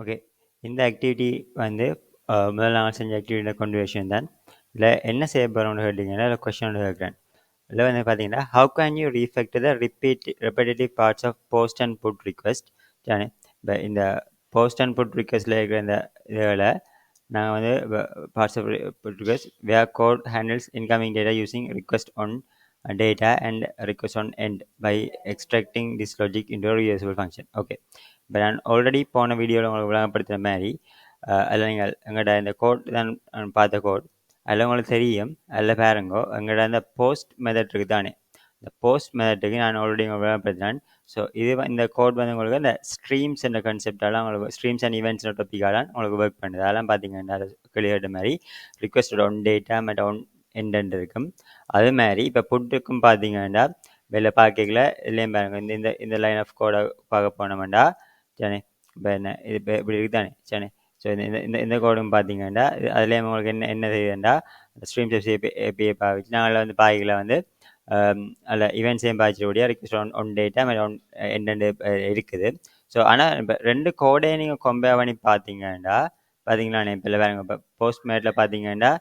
Okay. இந்த activity வந்து முதல்ல நாங்கள் செஞ்ச ஆக்டிவிட்டியோட கன்வர்ஷன் தான். இதில் என்ன செய்ய போகிறோம்னு கேட்டிங்கன்னா இல்லை கொஸ்டின் ஒன்று கேட்குறேன். இதில் வந்து பார்த்தீங்கன்னா how can you refactor the repetitive parts of post and put request. சரி, இப்போ இந்த போஸ்ட் அண்ட் புட் ரிக்வெஸ்ட்டில் இருக்கிற இந்த இதில் நாங்கள் வந்து parts of put request where code handles incoming data using request on data and request on end by extracting this logic into a reusable function. Okay, இப்போ நான் ஆல்ரெடி போன வீடியோவில் உங்களுக்கு விளங்கப்படுத்துகிற மாதிரி அதில் நீங்கள் எங்கள்கிட்ட இந்த கோட் தான் பார்த்த கோட் அதில் உங்களுக்கு தெரியும். அதில் பாருங்கோ எங்கள்கிட்ட அந்த போஸ்ட் மெத்தட் இருக்குது தானே, இந்த போஸ்ட் மெத்தட்டுக்கு நான் ஆல்ரெடி உங்களுக்கு விளங்கப்படுத்தினேன். ஸோ இது இந்த கோட் வந்து உங்களுக்கு இந்த ஸ்ட்ரீம்ஸ் என்ற கன்செப்டாலாம் உங்களுக்கு ஸ்ட்ரீம்ஸ் அண்ட் ஈவெண்ட்ஸ் டாப்பிக்காலாம் உங்களுக்கு ஒர்க் பண்ணுது. அதெல்லாம் பார்த்தீங்கன்னா கிளியர் மாதிரி ரிக்வெஸ்டட் ஒன் டேட்டா மற்றும் ஒன் எண்ட் இருக்கும். அது மாதிரி இப்போ புட்டுக்கும் பார்த்தீங்கன்னா வெளில பார்க்கல இல்லையும் பாருங்க இந்த இந்த லைன் ஆஃப் கோடை பார்க்க போனோம்டா சரி. இப்போ என்ன இது இப்போ இப்படி இருக்குதானே சரி. ஸோ இந்த இந்த இந்த கோடும் பார்த்தீங்கன்னா அதுலேயும் உங்களுக்கு என்ன செய்யுதுண்டா ஸ்ட்ரீம்ஸ் ஏபிஐ பாவிச்சு நாங்கள் வந்து பாய்களை வந்து அதில் ஈவெண்ட்ஸையும் பாய்ச்சக்கூடிய request on data on end இருக்குது. ஸோ ஆனால் இப்போ ரெண்டு கோடை நீங்கள் கம்பேர் பண்ணி பார்த்தீங்கன்னா பார்த்தீங்களா இப்போ இல்லை பாருங்க இப்போ போஸ்ட் மேட்டில் பார்த்தீங்கன்னா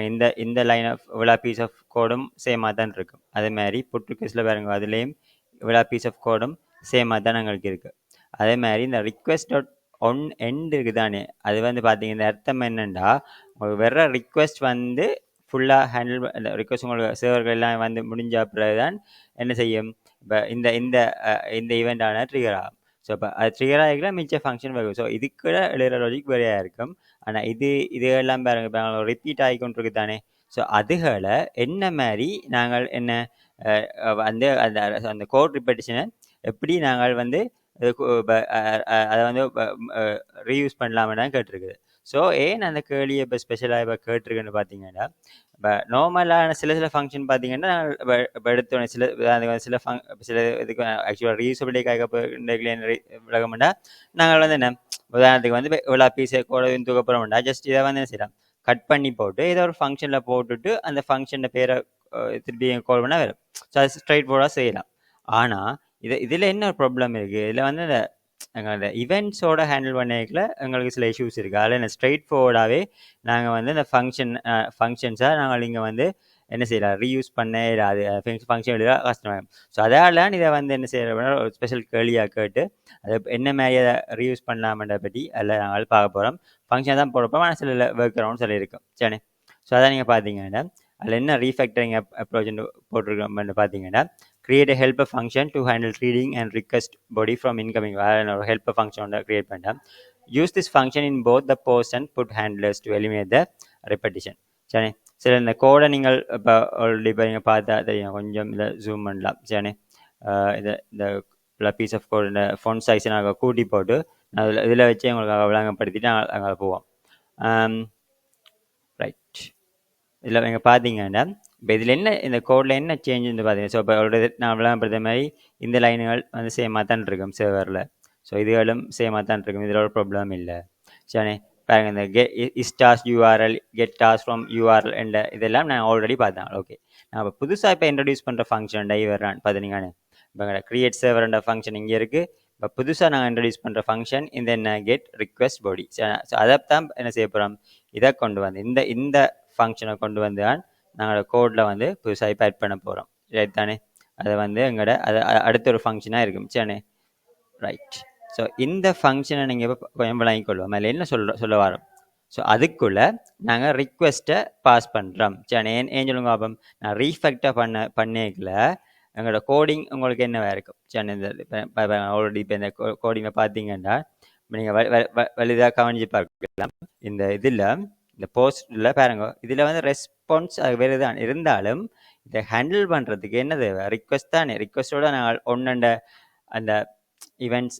இந்த இந்த லைன் ஆஃப் இவ்வளோ பீஸ் ஆஃப் கோடும் சேமாக தான் இருக்கும். அதே மாதிரி புட் ரிக்வெஸ்ட்டில் பாருங்க அதுலேயும் இவ்வளோ பீஸ் ஆஃப் கோடும் சேமாக தான் எங்களுக்கு இருக்குது. அதே மாதிரி இந்த ரிக்வெஸ்ட் ஒன் எண்ட் இருக்குதானே அது வந்து பார்த்தீங்கன்னா இந்த அர்த்தம் என்னென்னா உங்களுக்கு வர்ற ரிக்வெஸ்ட் வந்து ஃபுல்லாக ஹேண்டில் இந்த ரிக்வெஸ்ட் உங்களுக்கு சர்வர்கள் எல்லாம் வந்து முடிஞ்ச பிறகு தான் என்ன செய்யும் இப்போ இந்த இந்த இந்த ஈவெண்ட்டான ட்ரிகர் ஆகும். ஸோ இப்போ அது ட்ரிகர் ஆகிக்கலாம் மிச்ச ஃபங்க்ஷன் வரும். ஸோ இதுக்கு எழுதுகிற லாஜிக் வேறையாக இருக்கும். ஆனால் இது எல்லாம் பாருங்க இப்போ நாங்கள் ரிப்பீட் ஆகிக்கொண்டிருக்கு தானே. ஸோ அதுகளை என்ன மாதிரி நாங்கள் என்ன வந்து அந்த அந்த கோட் ரிப்பெட்டிஷனை எப்படி நாங்கள் வந்து அதை வந்து ரீயூஸ் பண்ணலாம்னு தான் கேட்டிருக்குது. ஸோ ஏன் அந்த கேள்வியை இப்போ ஸ்பெஷலாக இப்போ கேட்டிருக்குன்னு பார்த்தீங்கன்னா இப்போ நார்மலான சில ஃபங்க்ஷன் பார்த்தீங்கன்னா இப்போ எடுத்தோடனே சில இதுக்கு ஆக்சுவலாக ரீயூசபிலிட்டிக்காக விலகமெண்டா நாங்கள் வந்து என்ன உதாரணத்துக்கு வந்து இவ்வளோ பீஸை கூட தூக்கப்புறம்டா ஜஸ்ட் இதை வந்து என்ன செய்யலாம் கட் பண்ணி போட்டு ஏதோ ஒரு ஃபங்க்ஷனில் போட்டுட்டு அந்த ஃபங்க்ஷனை பேரை திருப்பி கால் பண்ணால் வரும். ஸோ அது ஸ்ட்ரைட் போர்டாக செய்யலாம். ஆனால் இதில் என்ன ஒரு ப்ராப்ளம் இருக்குது, இதில் வந்து இந்த இவெண்ட்ஸோட ஹேண்டில் பண்ணிக்கல எங்களுக்கு சில இஷ்யூஸ் இருக்குது. அதில் என்ன ஸ்ட்ரைட் ஃபார்வர்டாகவே நாங்கள் வந்து இந்த ஃபங்க்ஷன்ஸாக நாங்கள் இங்கே வந்து என்ன செய்யலாம் ரீயூஸ் பண்ண அது ஃபங்க்ஷன் எழுத கஷ்டமாகும். ஸோ அதால் இதை வந்து என்ன செய்யறோம்னா ஒரு ஸ்பெஷல் கேள்வியாக கேட்டு அதை என்ன மாதிரி அதை ரீயூஸ் பண்ணலாமன்ற பற்றி அதில் நாங்கள் பார்க்க போகிறோம். ஃபங்க்ஷன் தான் போடுறப்போ ஆனால் சில ஒர்க் அரவுண்ட் சொல்லி இருக்கும் சரி. ஸோ அதான் நீங்கள் பார்த்தீங்கன்னா அதில் என்ன ரீஃபேக்டரிங் அப்ரோச் போட்டிருக்கோம்னு பார்த்தீங்கன்னா create a helper function to handle reading and request body from incoming or helper function create பண்ணலாம். Use this function in both the post and put handlers to eliminate the repetition. சரி, சில இந்த கோடை நீங்கள் இப்போ already இப்போ நீங்கள் பார்த்தா தெரியும். கொஞ்சம் இதை ஜூம் பண்ணலாம் சரி. இந்த பீஸ் ஆஃப் கோட் இந்த ஃபோன் சைஸை நாங்கள் கூட்டி போட்டு இதில் வச்சு எங்களுக்கு விளங்கப்படுத்திட்டு அங்கே போவோம். ரைட், இதில் நீங்கள் பார்த்தீங்கன்னா இப்போ இதில் என்ன இந்த கோடில் என்ன சேஞ்சுன்னு பார்த்தீங்கன்னா ஸோ இப்போ ஆல்ரெடி நான் விளம்பரப்படுத்த மாதிரி இந்த லைனுகள் வந்து சேமாக தான் இருக்கும் சர்வரில். ஸோ இதுகளும் சேமாக தான் இருக்கும், இதில் ஒரு ப்ராப்ளம் இல்லை சரி. பாருங்கள் இந்த is toss URL get toss from URL என்ற இதெல்லாம் நான் ஆல்ரெடி பார்த்தேன். ஓகே, நான் இப்போ புதுசாக இப்போ இன்ட்ரடியூஸ் பண்ணுற ஃபங்க்ஷன் டைவர்றான் பார்த்தீங்கன்னா இப்போ கிரியேட் சர்வர்ன்ற ஃபங்க்ஷன் இங்கே இருக்குது. இப்போ புதுசாக நாங்கள் இன்ட்ரடியூஸ் பண்ணுற ஃபங்க்ஷன் இந்த என்ன கெட் ரிக்வெஸ்ட் பாடி. ஸோ அதை தான் என்ன செய்ய போகிறோம், இதை கொண்டு வந்து இந்த ஃபங்க்ஷனை கொண்டு வந்து தான் நாங்களோட கோடில் வந்து புதுசாக இப்போ ஆட் பண்ண போகிறோம் ரைட் தானே. அதை வந்து எங்களோட அது அடுத்த ஒரு ஃபங்க்ஷனாக இருக்கும் சரி ரைட். ஸோ இந்த ஃபங்க்ஷனை நீங்கள் இப்போ கொஞ்சம் விளங்கிக்கொள்வோம். அதில் என்ன சொல்ல வரோம். ஸோ அதுக்குள்ளே நாங்கள் ரிக்வெஸ்ட்டை பாஸ் பண்ணுறோம் சரி. ஏன் சொல்லுங்க பாப்போம், நான் ரீஃபேக்டாக பண்ணிக்கல எங்களோட கோடிங் உங்களுக்கு என்னவா இருக்கும் சரி. இந்த ஆல்ரெடி இப்போ இந்த கோடிங்கை பார்த்தீங்கன்னா நீங்கள் வலிதாக கவனிச்சு பார்க்கலாம். இந்த இதில் இந்த போஸ்ட்டில் பாருங்க இதில் வந்து ரெஸ்பான்ஸ் அது வேறு தான் இருந்தாலும் இதை ஹேண்டில் பண்ணுறதுக்கு என்ன தேவை, ரிக்வெஸ்ட் தானே. ரிக்வெஸ்ட்டோட நாங்கள் ஒன்னண்ட அந்த ஈவெண்ட்ஸ்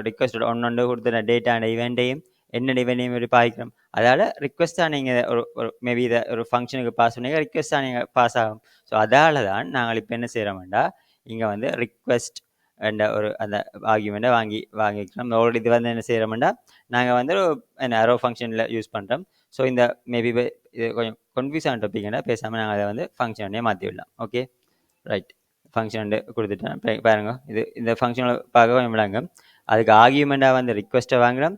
ரிக்வெஸ்ட்டோட ஒன்னொண்டு கொடுத்த டேட்டா அந்த ஈவெண்ட்டையும் என்ன ஈவெண்ட்டையும் இப்படி பாய்க்கிறோம். அதால் ரிக்வெஸ்ட் தான் நீங்கள் ஒரு மேபி இதை ஒரு ஃபங்க்ஷனுக்கு பாஸ் பண்ணீங்க ரிக்வெஸ்ட் தான் நீங்கள் பாஸ் ஆகும். ஸோ அதால் தான் நாங்கள் இப்போ என்ன செய்கிறோம்டா இங்கே வந்து ரிக்வெஸ்ட் என்ற ஒரு அந்த ஆர்கியூமெண்ட்டை வாங்கிக்கிறோம். ஆல்ரெடி இது வந்து என்ன செய்கிறோம்டா நாங்கள் வந்து என்ன அரோ ஃபங்க்ஷனில் யூஸ் பண்ணுறோம். ஸோ இந்த மேபி இது கொஞ்சம் கன்ஃபியூஸான டாபிக்னா பேசாமல் நாங்கள் அதை வந்து ஃபங்க்ஷனே மாற்றி விடலாம். ஓகே ரைட், ஃபங்க்ஷன் கொடுத்துட்டேன் பாருங்க. இது இந்த ஃபங்க்ஷனில் பார்க்க கொஞ்சம் விடாங்க. அதுக்கு ஆர்கியூமெண்ட்டாக வந்து ரிக்வெஸ்ட்டை வாங்குகிறோம்,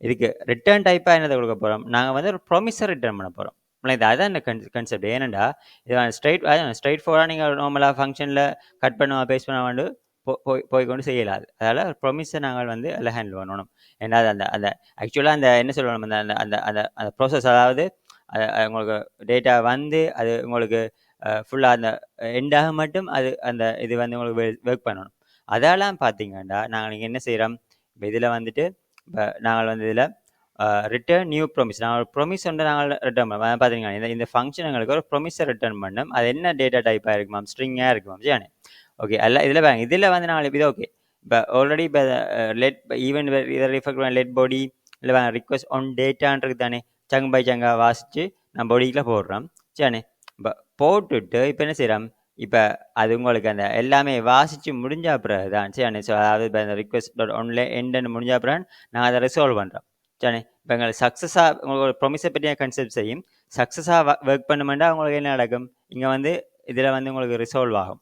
இதுக்கு ரிட்டர்ன் டைப்பாக என்னதை கொடுக்க போகிறோம், நாங்கள் வந்து ஒரு ப்ராமிஸை ரிட்டர்ன் பண்ண போகிறோம். இது அதான் இந்த கன்செப்ட். ஏனெண்டா இது ஸ்ட்ரைட் ஃபார்வர்டாக நீங்கள் நார்மலாக ஃபங்க்ஷனில் கட் பண்ணுவா பேஸ்ட் பண்ண வந்து போய் கொண்டு செய்யலாது. அதனால் ப்ரொமிஸை நாங்கள் வந்து எல்லாம் ஹேண்டில் பண்ணணும். ஏன்னா அந்த அந்த ஆக்சுவலாக அந்த என்ன சொல்லணும், அந்த அந்த அந்த அந்த அந்த ப்ராசஸ், அதாவது உங்களுக்கு டேட்டா வந்து அது உங்களுக்கு ஃபுல்லாக அந்த எண்டாக மட்டும் அது அந்த இது வந்து உங்களுக்கு ஒர்க் பண்ணணும். அதெல்லாம் பார்த்தீங்கன்னா நாங்கள் நீங்கள் என்ன செய்கிறோம், இப்போ இதில் வந்துட்டு இப்போ நாங்கள் வந்து இதில் ரிட்டர்ன் நியூ ப்ரொமிஸ், நாங்கள் ஒரு ப்ரொமிஸ் வந்து நாங்கள் ரிட்டர்ன் பண்ணுவோம். பார்த்தீங்கன்னா இந்த ஃபங்க்ஷன் எங்களுக்கு ஒரு ப்ரொமிஸை ரிட்டர்ன் பண்ணோம். அது என்ன டேட்டா டைப்பாக இருக்குமாம், ஸ்ட்ரிங்காக இருக்குமாம். சரியானே? ஓகே. அல்ல இதில் பாருங்க, இதில் வந்து நாங்கள் இது ஓகே. இப்போ ஆல்ரெடி இப்போ லெட் ஈவெண்ட் இதை ரிஃபர் பண்ண லெட் பாடி இல்லை வாங்க ரிக்வஸ்ட் ஆன் டேட்டான்றது தானே, சங் பை சங்காக வாசித்து நான் பாடிக்குள்ளே போடுறோம். சரியானே? இப்போ போட்டுட்டு இப்போ என்ன செய்கிறோம், இப்போ அது உங்களுக்கு அந்த எல்லாமே வாசித்து முடிஞ்ச பிறகு தான் சரியானே. ஸோ அதாவது இப்போ அந்த ரிக்வஸ்ட் டாட் ஒன்ல எண்டுன்னு முடிஞ்ச பிறகு நாங்கள் அதை ரிசால்வ் பண்ணுறோம். சரியானே? இப்போ எங்களுக்கு சக்ஸஸாக உங்களுக்கு ப்ரொமிஸை பற்றிய கன்செப்ட் செய்யும் சக்ஸஸாக ஒர்க் பண்ணுமெண்டா உங்களுக்கு என்ன நடக்கும், இங்கே வந்து இதில் வந்து உங்களுக்கு ரிசால்வ் ஆகும்.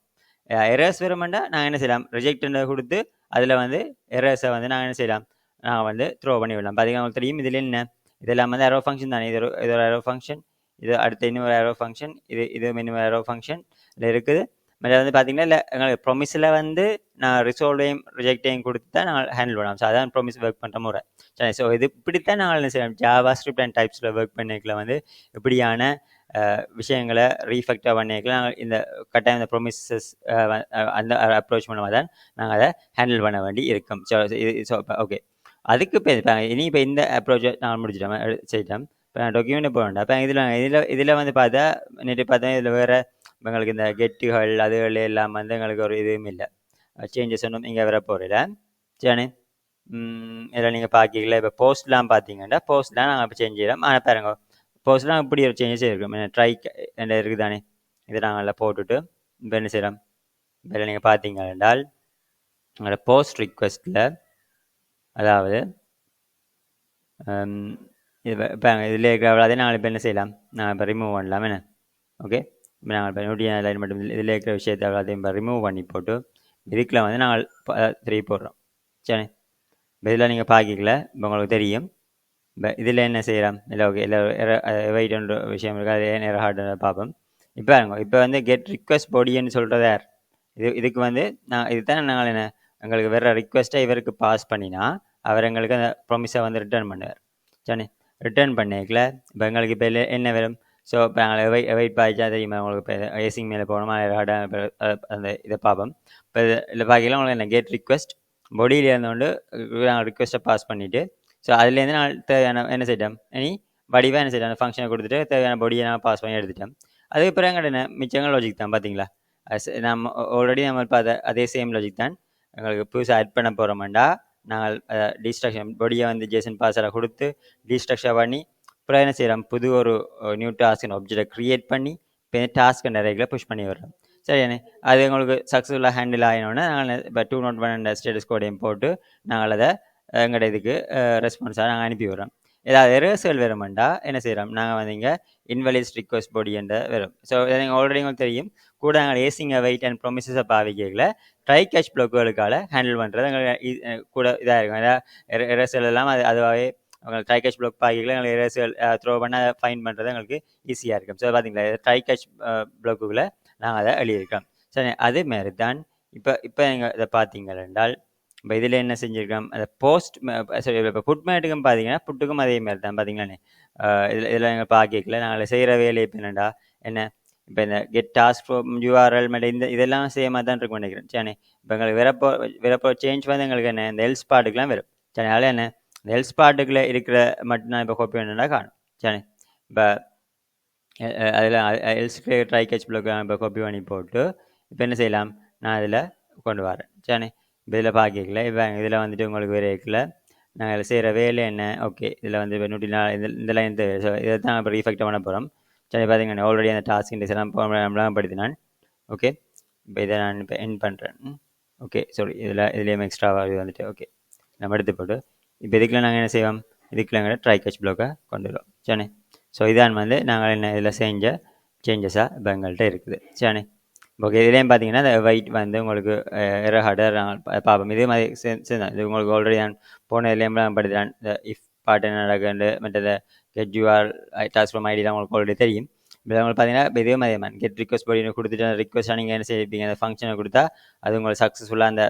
எரர்ஸ் வருமெண்டா நாங்கள் என்ன செய்யலாம், ரிஜெக்ட்னு கொடுத்து அதில் வந்து எரர்ஸை வந்து நாங்கள் என்ன செய்யலாம், நாங்கள் வந்து த்ரோ பண்ணி விடலாம். பார்த்தீங்கன்னா உங்களுக்கு தெரியும் இதில் என்ன, இதெல்லாம் வந்து அரோ ஃபங்க்ஷன் தானே. இது ஒரு அரோ ஃபங்க்ஷன், இது அடுத்த இன்னொரு அரோ ஃபங்க்ஷன், இது இன்னொரு அரோ ஃபங்க்ஷன் இதில் இருக்குது. அதில் வந்து பார்த்தீங்கன்னா இல்லை எங்களுக்கு ப்ரொமிஸில் வந்து நான் ரிசால்வையும் ரிஜெக்டையும் கொடுத்து தான் நாங்கள் ஹேண்டில் பண்ணலாம். ஸோ அதான் ப்ரொமிஸ் ஒர்க் பண்ணுற முறை. சரி, ஸோ இது இப்படித்தான் நாங்கள் என்ன செய்யலாம், ஜாவா ஸ்கிரிப்ட் அண்ட் டைப்ஸில் ஒர்க் பண்ணிக்கல வந்து இப்படியான விஷயங்களை ரீஃபெக்டாக பண்ணிக்கலாம். இந்த கட்டாயம் இந்த ப்ரொமிசஸ் அந்த அப்ரோச் மூலமாக தான் நாங்கள் அதை ஹேண்டில் பண்ண வேண்டி இருக்கும். ஸோ ஓகே, அதுக்கு இப்போ இனி இப்போ இந்த அப்ரோச்சை நாங்கள் முடிச்சிட்டோம் செய்யிட்டோம். இப்போ நான் டாக்குமெண்ட் போகணும். அப்போ இதில் வந்து பார்த்தா நேற்று பார்த்தா இதில் வேறு எங்களுக்கு இந்த கெட்டுகள் அதுகள் எல்லாம் வந்து எங்களுக்கு ஒரு இதுவும் இல்லை, சேஞ்சஸ் ஒன்றும் இங்கே வர போகிறதில்ல. சரி, இதில் நீங்கள் பார்க்கல இப்போ போஸ்ட்லாம் பார்த்தீங்கன்னா போஸ்ட்லாம் நாங்கள் இப்போ சேஞ்ச் செய்யலாம். ஆனால் பாருங்க போஸ்ட்லாம் இப்படி ஒரு சேஞ்சஸ் இருக்கும். ட்ரை என்ன இருக்குது தானே, இதை நாங்கள் போட்டுட்டு இப்போ என்ன செய்கிறோம், இதில் நீங்கள் பார்த்தீங்க என்றால் எங்களோட போஸ்ட் ரிக்வெஸ்ட்டில் அதாவது இப்போ இதில் இருக்கிற அதே நாங்கள் இப்போ என்ன செய்யலாம், நாங்கள் இப்போ ரிமூவ் பண்ணலாம். என்ன ஓகே, இப்போ நாங்கள் இப்போ நோட்டியா லைன் மட்டும் இதில் இருக்கிற விஷயத்தை எல்லாத்தையும் இப்போ ரிமூவ் பண்ணி போட்டு இதுக்குள்ள வந்து நாங்கள் 3 போடுறோம். சரி, இப்போ இதில் நீங்கள் பார்க்கல இப்போ உங்களுக்கு தெரியும். இப்போ இதில் என்ன செய்கிறோம், இல்லை ஓகே இல்லை வெயிட்ன்ற விஷயம் இருக்குது, அது ஏன் ஹார்டு பார்ப்போம். இப்போ வந்து கெட் ரிக்வெஸ்ட் பாடின்னு சொல்கிறது யார், இதுக்கு வந்து இதுதான் நாங்கள் என்ன எங்களுக்கு வேறு ரிக்வெஸ்ட்டை இவருக்கு பாஸ் பண்ணினா அவர் எங்களுக்கு அந்த ப்ராமிஸை வந்து ரிட்டர்ன் பண்ணுவார். சரி, ரிட்டர்ன் பண்ணிக்கல இப்போ எங்களுக்கு இப்போ என்ன வரும். ஸோ இப்போ நாங்கள் வெயிட் பாய்ச்சா தெரியுமா உங்களுக்கு, இப்போ ஏசிங் மேலே போகணுமா ஹார்டாக அந்த இதை பார்ப்போம். இப்போ இதில் பார்க்கலாம் உங்களுக்கு என்ன கெட் ரிக்வெஸ்ட் பாடியில் இருந்தோண்டு நாங்கள் ரிக்வெஸ்ட்டை பாஸ் பண்ணிவிட்டு ஸோ அதுலேருந்து நான் தேவையான என்ன செய்யிட்டோம், இனி வடிவாக என்ன செய்யிட்டோம், அந்த ஃபங்க்ஷனை கொடுத்துட்டு தேவையான பாடியை நான் பாஸ் பண்ணி எடுத்துட்டோம். அதுக்கப்புறம் எங்கிட்ட என்ன மிச்சங்கள் லாஜிக் தான். பார்த்தீங்களா, நம்ம ஆல்ரெடி நம்ம பார்த்த அதே சேம் லாஜிக் தான் எங்களுக்கு புதுசாக ஆட் பண்ண போகிறோம்டா. நாங்கள் டிஸ்ட்ரக்ஷன் பாடியை வந்து ஜேசன் பாஸரை கொடுத்து டிஸ்ட்ரக்ஷன் பண்ணி அப்புறம் என்ன செய்கிறோம், புது ஒரு நியூ டாஸ்க் ஆப்ஜெக்டை க்ரியேட் பண்ணி இப்போ டாஸ்க் நிறைய புஷ் பண்ணி வர்றோம். சரியானே, அது எங்களுக்கு சக்ஸஸ்ஃபுல்லாக ஹேண்டில் ஆகினோன்னா நாங்கள் இப்போ 2.1 ஸ்டேட்டஸ் கோடையும் போட்டு நாங்கள் அதை எங்கள்ட இதுக்கு ரெஸ்பான்ஸாக நாங்கள் அனுப்பி விடுறோம். ஏதாவது எரர்ஸ்கள் வருமெண்டா என்ன செய்கிறோம், நாங்கள் வந்து இங்கே இன்வெலிட்ஸ் ரிக்வெஸ்ட் பாடி என்ற வரும். ஸோ இதை நீங்கள் ஆல்ரெடி உங்களுக்கு தெரியும். கூட நாங்கள் ஏசிங்க வெயிட் அண்ட் ப்ரொமிசஸை பாவிக்கல ட்ரை கேட்ச் பிளாக்குகளுக்கால ஹேண்டில் பண்ணுறது எங்களுக்கு கூட இதாக இருக்கும். ஏதாவது எரர்ஸ்கள் எல்லாம் அதுவாகவே உங்களுக்கு ட்ரை கேட்ச் பிளாக் பாவிக்கல எங்களுக்கு எரர்ஸ்கள் த்ரோ பண்ண ஃபைன் பண்ணுறது எங்களுக்கு ஈஸியாக இருக்கும். ஸோ பார்த்தீங்களா, ட்ரை கேட்ச் பிளாக்குகளை நாங்கள் அதை எழுதியிருக்கோம். சரி, அது மாரி தான் இப்போ நீங்கள் இதை பார்த்தீங்க என்றால் இப்போ இதில் என்ன செஞ்சுருக்கோம், அந்த போஸ்ட் சரி இப்போ புட் மேட்டுக்கும் பார்த்தீங்கன்னா புட்டுக்கும் அதே மாதிரி தான். பார்த்தீங்களாண்ணே, இதில் எங்கள் பார்க்கல நாங்கள் செய்கிற வேலை இப்போ என்னடா என்ன, இப்போ இந்த கெட் டாஸ்க் யூஆர்எல் மேலே இதெல்லாம் சேமாக தான் இருக்கும் நினைக்கிறேன். சரி, இப்போ எங்களுக்கு வரப்போ சேஞ்ச் வந்து எங்களுக்கு என்ன இந்த எல்ஸ் பாட்டுக்கெலாம் வரும். சரி, அதனால் என்ன இந்த எல்ஸ் பாட்டுக்குள்ளே இருக்கிற மட்டும் நான் இப்போ காப்பி வேணும்னா காணும். சரி, இப்போ அதில் எல்ஸ்க்கு ட்ரை கேட்ச் பிளாக் இப்போ காப்பி பண்ணி போட்டு இப்போ என்ன செய்யலாம், நான் அதில் கொண்டு வரேன். சரி, இப்போ இதில் பார்க்கல இப்போ இதில் வந்துட்டு உங்களுக்கு வேறு இருக்குல்ல நாங்கள் இதில் செய்கிற வேலை என்ன. ஓகே, இதில் வந்து இப்போ 104 இந்த லைன் ஸோ இதை தான் இப்போ ரீஃபெக்டாக பண்ண போகிறோம். சரி, பார்த்தீங்கன்னா ஆல்ரெடி அந்த டாஸ்க் இண்டெக்ஸ் எல்லாம் படுத்தினான். ஓகே, இப்போ இதை நான் இப்போ என் பண்ணுறேன். ஓகே, சாரி, இதுலேயும் எக்ஸ்ட்ராவாக இது வந்துட்டு ஓகே நம்ம எடுத்து போட்டு இப்போ இதுக்குள்ள நாங்கள் என்ன செய்வோம், இதுக்குள்ள எங்களை ட்ரை கேட்ச் பிளாக்கை கொண்டு வருவோம். சரி, ஸோ இதான் வந்து நாங்கள் என்ன இதில் செஞ்ச சேஞ்சஸாக இப்போ எங்கள்கிட்ட இருக்குது. சரி, ஓகே, இதுலேயும் பார்த்தீங்கன்னா இந்த வெயிட் வந்து உங்களுக்கு எரஹார்டர் நாங்கள் பார்ப்போம். இதே மாதிரி இது உங்களுக்கு ஆல்ரெடி நான் போன இதுலேயும் படித்தான் இந்த இஃப் பாட்டு என்ன நடக்குது மற்றது கெட் யூஆர் டாஸ்க் ஃப்ரம் ஐடியில் உங்களுக்கு ஆல்ரெடி தெரியும். இப்போ உங்களுக்கு பார்த்தீங்கன்னா இதே மாதிரி கெட் ரிக்வஸ்ட் பாடி கொடுத்துட்டு ரிக்வஸ்ட்டாக நீங்கள் என்ன செய்வீங்க அந்த ஃபங்க்ஷனை கொடுத்தா அது உங்களுக்கு சக்ஸஸ்ஃபுல்லாக அந்த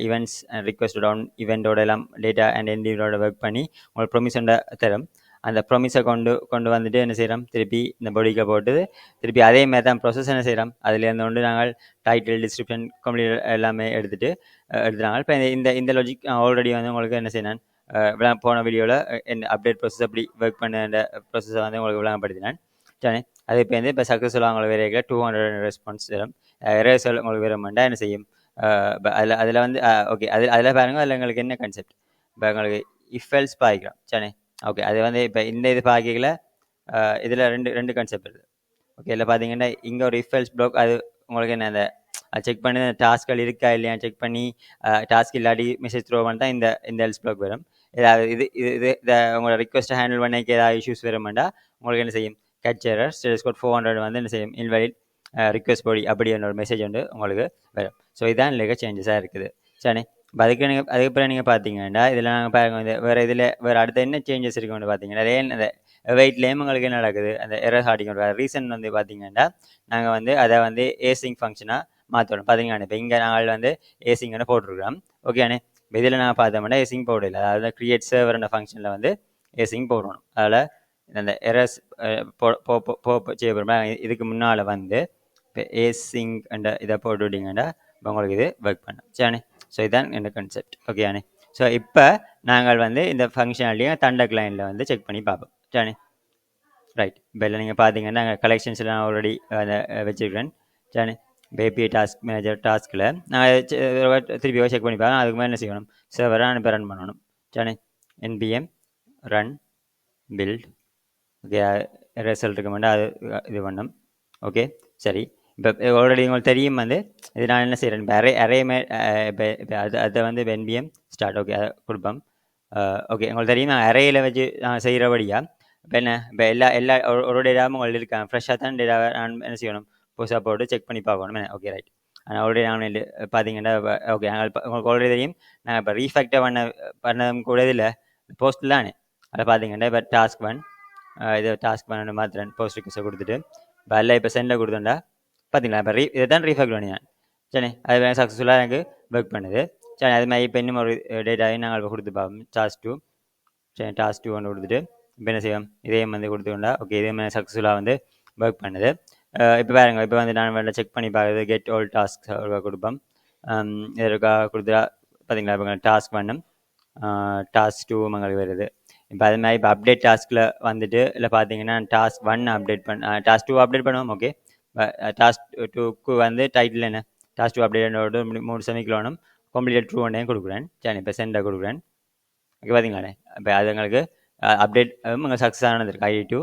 ஈவெண்ட்ஸ் அண்ட் ரிக்வஸ்ட் டவுன் ஈவெண்ட்டோட எல்லாம் டேட்டா அண்ட் என்டிவோட ஒர்க் பண்ணி உங்களுக்கு ப்ரொமிஷன் தரும். அந்த ப்ரொமிஸை கொண்டு வந்துட்டு என்ன செய்கிறோம் திருப்பி இந்த பாடிக்கு போட்டு திருப்பி அதே மாதிரி தான் ப்ரொசஸ் என்ன செய்கிறோம் அதுலேருந்து கொண்டு நாங்கள் டைட்டில் டிஸ்கிரிப்ஷன் கம்ப்ளீட் எல்லாமே எடுத்துட்டாங்க. இப்போ இந்த லாஜிக் ஆல்ரெடி வந்து உங்களுக்கு என்ன செய்யணும் போன வீடியோவில் அப்டேட் ப்ரோசஸ் அப்படி ஒர்க் பண்ண அந்த ப்ரோசஸை வந்து உங்களுக்கு விளங்கப்படுத்தினேன். சரி, அது இப்போ வந்து இப்போ சக்ஸஸ்ஃபுல்லாக உங்களுக்கு வேறு 200 ரெஸ்பான்ஸ் வரும். எரேசல் உங்களுக்கு வேறுமெண்டா என்ன செய்யும் அதில் வந்து ஓகே அதில் பாருங்கள். அதில் எங்களுக்கு என்ன கான்செப்ட் இப்போ எங்களுக்கு இஃபெல்ஸ் பாய்க்கிறோம். சரி, ஓகே அது வந்து இப்போ இந்த இது பாக்கிக்கல இதில் ரெண்டு கான்செப்ட் இருக்குது. ஓகே இதில் பார்த்தீங்கன்னா இங்கே ஒரு இஃபெல்ஸ் ப்ளாக் அது உங்களுக்கு என்ன அந்த செக் பண்ணி டாஸ்க்கள் இருக்கா இல்லையா செக் பண்ணி டாஸ்க் இல்லாட்டி மெசேஜ் த்ரோ பண்ணிட்டா இந்த எல்ஸ் ப்ளாக் வரும். ஏதாவது இது உங்களோட ரிக்வஸ்ட்டை ஹேண்டில் பண்ணிக்க ஏதாவது இஷ்யூஸ் வருமாண்டா உங்களுக்கு என்ன செய்யும் கேட்சரர் ஸ்டேட்டஸ் கோட் 400 வந்து என்ன செய்யும் இன்வாலிட் ரிக்வஸ்ட் பாடி அப்படி ஒரு மெசேஜ் வந்து உங்களுக்கு வரும். ஸோ இதான் இல்லைங்க சேஞ்சஸாக இருக்குது. சரி, இப்போ அதுக்கப்புறம் நீங்கள் பார்த்தீங்கன்னா இதில் நாங்கள் பாருங்க வேறு அடுத்த என்ன சேஞ்சஸ் இருக்குன்னு பார்த்தீங்கன்னா அந்த வெயிட்லேயும் உங்களுக்கு என்ன நடக்குது அந்த எரர் ஆடிக்கிற ரீசன் வந்து பார்த்தீங்கன்னா நாங்கள் வந்து அதை வந்து ஏசிங் ஃபங்க்ஷனாக மாற்றணும். பார்த்தீங்கன்னா இப்போ இங்கே நாங்கள் வந்து ஏசிங்னு போட்டிருக்கிறோம். ஓகேண்ணே, இப்போ இதில் நாங்கள் பார்த்தோம்னா ஏசிங் போடல, அதாவது கிரியேட் சர்வர்ன்ற ஃபங்க்ஷனில் வந்து ஏசிங் போடணும். அதில் அந்த எரர்ஸ் செய்யப்படுறோம். இதுக்கு முன்னால் வந்து இப்போ ஏசிங் அண்ட் இதை போட்டுவிட்டிங்கன்னா இப்போ உங்களுக்கு இது ஒர்க் பண்ணும். சரிண்ணே, ஸோ இதுதான் இந்த கான்செப்ட். ஓகேண்ணே, ஸோ இப்போ நாங்கள் வந்து இந்த ஃபங்க்ஷனாலிட்டியும் தண்டக் லைனில் வந்து செக் பண்ணி பார்ப்போம். சரிண்ணே, ரைட். இப்போ இல்லை நீங்கள் பார்த்தீங்கன்னா நாங்கள் கலெக்ஷன்ஸ்லாம் ஆல்ரெடி அதை வச்சுருக்கிறேன். சரிண்ணே, ஏபிஐ டாஸ்க் மேனேஜர் டாஸ்கில் நாங்கள் திருப்பி செக் பண்ணி பார்க்கலாம். அதுக்கு மேலே என்ன செய்யணும் சர்வராக அனுப்பி ரன் பண்ணணும். சரிண்ணே, NPM run build okay result இருக்க மாட்டேன் அது இது பண்ணணும். ஓகே சரி, இப்போ ஆல்ரெடி உங்களுக்கு தெரியும் வந்து இது நான் என்ன செய்கிறேன் இப்போ அரேமே இப்போ அதை வந்து என்பிஎம் ஸ்டார்ட் ஓகே அதை கொடுப்போம். ஓகே உங்களுக்கு தெரியும் நான் அரையில் வச்சு நான் செய்கிறபடியா இப்போ என்ன இப்போ எல்லா ஒரு டேட்டாவும் உங்களுக்கு இருக்காங்க ஃப்ரெஷ்ஷாக தான் டேட்டாவை நான் என்ன செய்யணும் புதுசாக போட்டு செக் பண்ணி பார்க்கணும். ஓகே ரைட், ஆனால் ஆல்ரெடி நான் பார்த்தீங்கன்னா ஓகே நாங்கள் உங்களுக்கு ஆல்ரெடி தெரியும் நாங்கள் இப்போ ரீஃபேக்டர் பண்ணதும் கூட இல்லை போஸ்ட்டில் தானே அதை பார்த்தீங்கன்னா இப்போ டாஸ்க் 1 இது டாஸ்க் பண்ண மாத்திரன் போஸ்ட் ரிக்வஸ்ட்டை கொடுத்துட்டு இப்போ எல்லாம் இப்போ சென்டில் கொடுத்தோண்டா பார்த்தீங்களா இப்போ இதை தான் ரீஃபேக்ட் பண்ணியான். சரி, அது சக்ஸஸ்ஃபுல்லாக எனக்கு ஒர்க் பண்ணுது. சரி, அது மாதிரி இப்போ இன்னும் ஒரு டேட்டாவையும் நாங்கள் இப்போ கொடுத்து பார்ப்போம் டாஸ்க் 2. சரி, டாஸ்க் 2 ஒன்று கொடுத்துட்டு இப்போ என்ன செய்வோம் இதையும் வந்து கொடுத்துக்கொண்டா ஓகே இதே மாதிரி சக்ஸஸ்ஃபுல்லாக வந்து ஒர்க் பண்ணுது. இப்போ பாருங்க இப்போ வந்து நான் வேலை செக் பண்ணி பார்க்குறது கெட் ஆல் டாஸ்க் கொடுப்போம். இதற்காக கொடுத்துட்டா பார்த்தீங்களா இப்போ டாஸ்க் 1 டாஸ்க் 2 எங்களுக்கு வருது. இப்போ அது மாதிரி இப்போ அப்டேட் டாஸ்கில் வந்துட்டு இல்லை பார்த்தீங்கன்னா டாஸ்க் 1 அப்டேட் டாஸ்க் 2 அப்டேட் பண்ணுவோம். ஓகே, டாஸ்க் 2க்கு வந்து டைட்டில் என்ன டாஸ்க் 2 அப்டேட் 3 செமிக்கிலோனும் கம்ப்ளீட் ட்ரூ ஒன்றையும் கொடுக்குறேன். சரி, இப்போ சென்டை கொடுக்குறேன். ஓகே பார்த்தீங்களாண்ணே இப்போ அது எங்களுக்கு அப்டேட் எங்களுக்கு சக்ஸஸ் ஆனது இருக்குது ஐடி 2.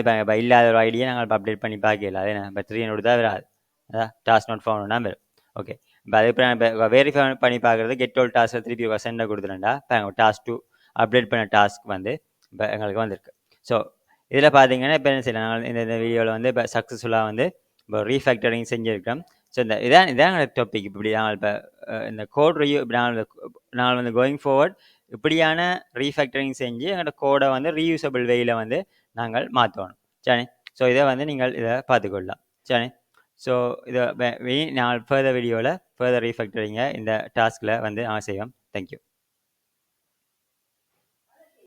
இப்போ இல்லாத ஒரு ஐடியை நாங்கள் இப்போ அப்டேட் பண்ணி பார்க்கல அது என்ன இப்போ 3 கொடுத்தா வராது அதான் டாஸ்க் நாட் ஃபவுண்ட்னா வரும். ஓகே, இப்போ அதுக்கப்புறம் இப்போ வெரிஃபை பண்ணி பார்க்குறது கெட் ஆல் டாஸ்க்கை திருப்பி சென்டை கொடுத்துட்டேன்டா இப்போ டாஸ்க் 2 அப்டேட் பண்ண டாஸ்க் வந்து இப்போ எங்களுக்கு வந்திருக்கு. ஸோ இதில் பார்த்தீங்கன்னா இப்போ என்ன செய்யலாம் நாங்கள் இந்த வீடியோவில் வந்து இப்போ சக்ஸஸ்ஃபுல்லாக வந்து இப்போ ரீஃபேக்டரிங் செஞ்சுருக்கோம். ஸோ இதான் எங்களுக்கு டாபிக். இப்படி நாங்கள் இப்போ இந்த கோட் நாங்கள் வந்து கோயிங் ஃபார்வர்ட் இப்படியான ரீஃபேக்டரிங் செஞ்சு எங்களோட கோடை வந்து ரீயூசபிள் வேயில் வந்து நாங்கள் மாற்றணும். சரி, ஸோ இதை வந்து நீங்கள் இதை பார்த்துக்கொள்ளலாம். சரி, ஸோ இதை நாங்கள் ஃபர்தர் வீடியோவில் ஃபர்தர் ரீஃபேக்டரிங்கை இந்த டாஸ்கில் வந்து செய்வோம். தேங்க்யூ.